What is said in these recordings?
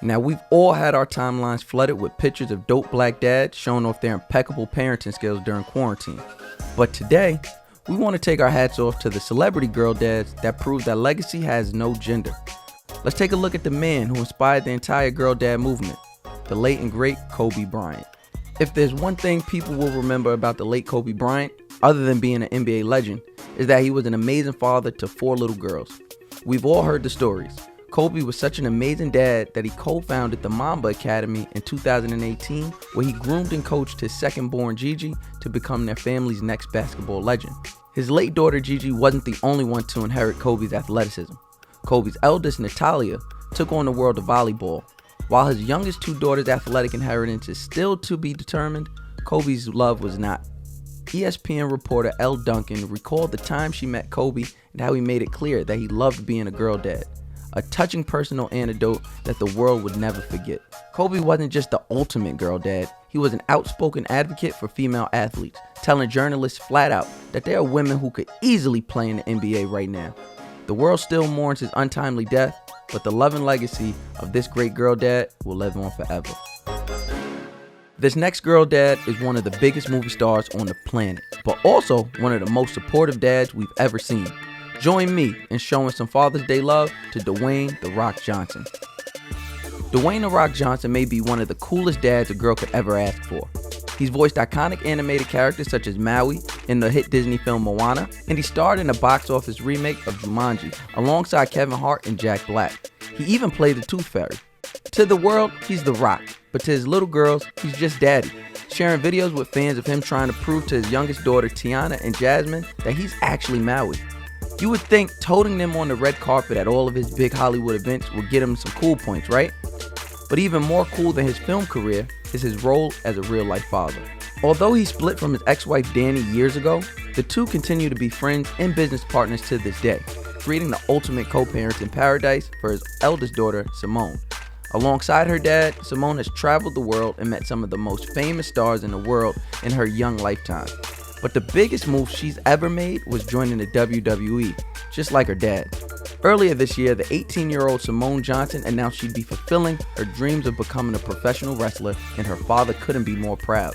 Now, we've all had our timelines flooded with pictures of dope black dads showing off their impeccable parenting skills during quarantine. But today, we want to take our hats off to the celebrity girl dads that prove that legacy has no gender. Let's take a look at the man who inspired the entire girl dad movement, the late and great Kobe Bryant. If there's one thing people will remember about the late Kobe Bryant, other than being an NBA legend, is that he was an amazing father to 4 little girls. We've all heard the stories. Kobe was such an amazing dad that he co-founded the Mamba Academy in 2018, where he groomed and coached his second-born Gigi to become their family's next basketball legend. His late daughter Gigi wasn't the only one to inherit Kobe's athleticism. Kobe's eldest, Natalia, took on the world of volleyball. While his youngest 2 daughters' athletic inheritance is still to be determined, Kobe's love was not. ESPN reporter Elle Duncan recalled the time she met Kobe and how he made it clear that he loved being a girl dad. A touching personal anecdote that the world would never forget. Kobe wasn't just the ultimate girl dad, he was an outspoken advocate for female athletes, telling journalists flat out that there are women who could easily play in the NBA right now. The world still mourns his untimely death, but the love and legacy of this great girl dad will live on forever. This next girl dad is one of the biggest movie stars on the planet, but also one of the most supportive dads we've ever seen. Join me in showing some Father's Day love to Dwayne "The Rock" Johnson. Dwayne "The Rock" Johnson may be one of the coolest dads a girl could ever ask for. He's voiced iconic animated characters such as Maui in the hit Disney film Moana, and he starred in a box office remake of Jumanji alongside Kevin Hart and Jack Black. He even played the Tooth Fairy. To the world, he's The Rock, but to his little girls, he's just daddy, sharing videos with fans of him trying to prove to his youngest daughter Tiana and Jasmine that he's actually Maui. You would think toting them on the red carpet at all of his big Hollywood events would get him some cool points, right? But even more cool than his film career is his role as a real-life father. Although he split from his ex-wife Danny years ago, the two continue to be friends and business partners to this day, creating the ultimate co-parents in paradise for his eldest daughter, Simone. Alongside her dad, Simone has traveled the world and met some of the most famous stars in the world in her young lifetime. But the biggest move she's ever made was joining the WWE, just like her dad. Earlier this year, the 18-year-old Simone Johnson announced she'd be fulfilling her dreams of becoming a professional wrestler, and her father couldn't be more proud.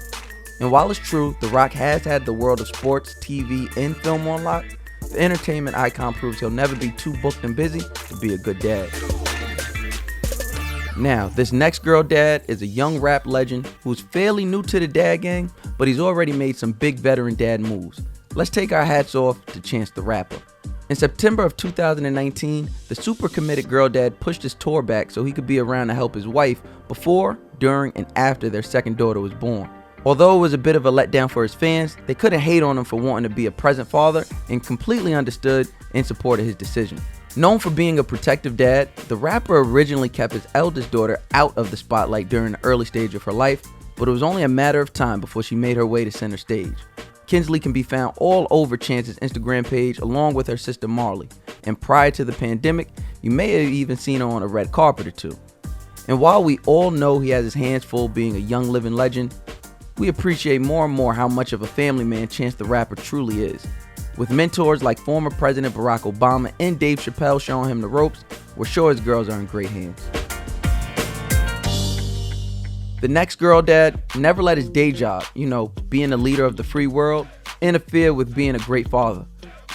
And while it's true, The Rock has had the world of sports, TV, and film on lock, the entertainment icon proves he'll never be too booked and busy to be a good dad. Now, this next girl dad is a young rap legend who's fairly new to the dad gang, but he's already made some big veteran dad moves. Let's take our hats off to Chance the Rapper. In September of 2019, the super committed girl dad pushed his tour back so he could be around to help his wife before, during, and after their second daughter was born. Although it was a bit of a letdown for his fans, they couldn't hate on him for wanting to be a present father and completely understood and supported his decision. Known for being a protective dad, the rapper originally kept his eldest daughter out of the spotlight during the early stage of her life, but it was only a matter of time before she made her way to center stage. Kinsley can be found all over Chance's Instagram page along with her sister Marley, and prior to the pandemic, you may have even seen her on a red carpet or two. And while we all know he has his hands full being a young living legend, we appreciate more and more how much of a family man Chance the Rapper truly is. With mentors like former President Barack Obama and Dave Chappelle showing him the ropes, we're sure his girls are in great hands. The next girl dad never let his day job, being a leader of the free world, interfere with being a great father.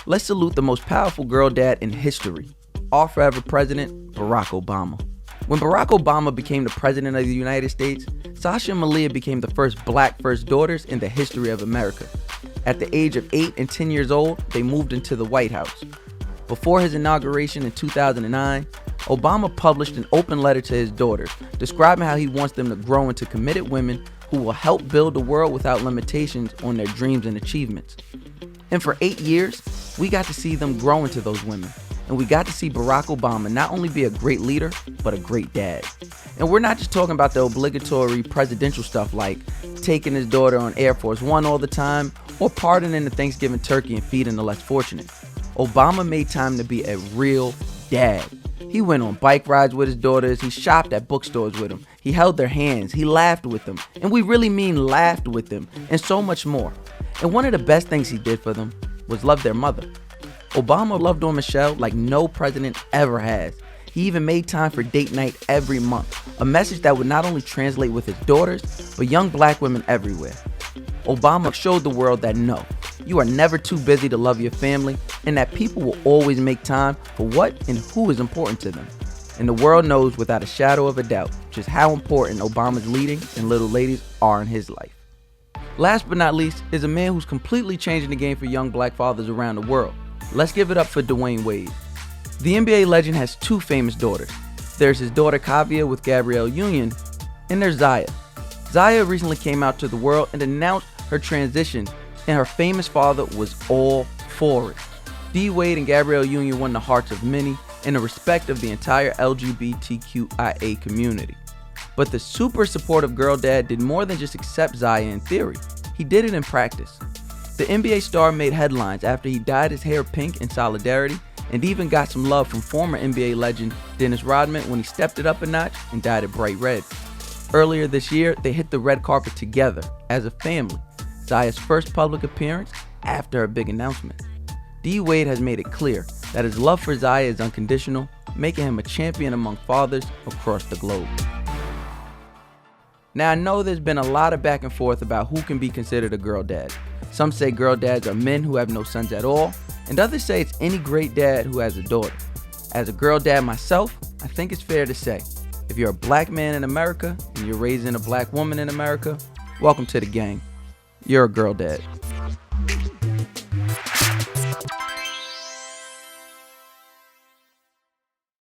Let's salute the most powerful girl dad in history, our forever president, Barack Obama. When Barack Obama became the president of the United States, Sasha and Malia became the first black first daughters in the history of America. At the age of 8 and 10 years old, they moved into the White House. Before his inauguration in 2009, Obama published an open letter to his daughters, describing how he wants them to grow into committed women who will help build a world without limitations on their dreams and achievements. And for 8 years, we got to see them grow into those women. And we got to see Barack Obama not only be a great leader, but a great dad. And we're not just talking about the obligatory presidential stuff like taking his daughter on Air Force One all the time, or pardoning the Thanksgiving turkey and feeding the less fortunate. Obama made time to be a real dad. He went on bike rides with his daughters, he shopped at bookstores with them, he held their hands, he laughed with them, and we really mean laughed with them, and so much more. And one of the best things he did for them was love their mother. Obama loved on Michelle like no president ever has. He even made time for date night every month, a message that would not only translate with his daughters, but young black women everywhere. Obama showed the world that no, you are never too busy to love your family, and that people will always make time for what and who is important to them. And the world knows without a shadow of a doubt just how important Obama's leading and little ladies are in his life. Last but not least is a man who's completely changing the game for young black fathers around the world. Let's give it up for Dwayne Wade. The NBA legend has two famous daughters. There's his daughter Kavia with Gabrielle Union, and there's Zaya. Zaya recently came out to the world and announced her transition, and her famous father was all for it. D. Wade and Gabrielle Union won the hearts of many and the respect of the entire LGBTQIA community. But the super supportive girl dad did more than just accept Zaya in theory. He did it in practice. The NBA star made headlines after he dyed his hair pink in solidarity, and even got some love from former NBA legend Dennis Rodman when he stepped it up a notch and dyed it bright red. Earlier this year, they hit the red carpet together as a family, Zaya's first public appearance after her big announcement. D. Wade has made it clear that his love for Zaya is unconditional, making him a champion among fathers across the globe. Now, I know there's been a lot of back and forth about who can be considered a girl dad. Some say girl dads are men who have no sons at all, and others say it's any great dad who has a daughter. As a girl dad myself, I think it's fair to say, if you're a black man in America and you're raising a black woman in America, welcome to the gang. You're a girl dad.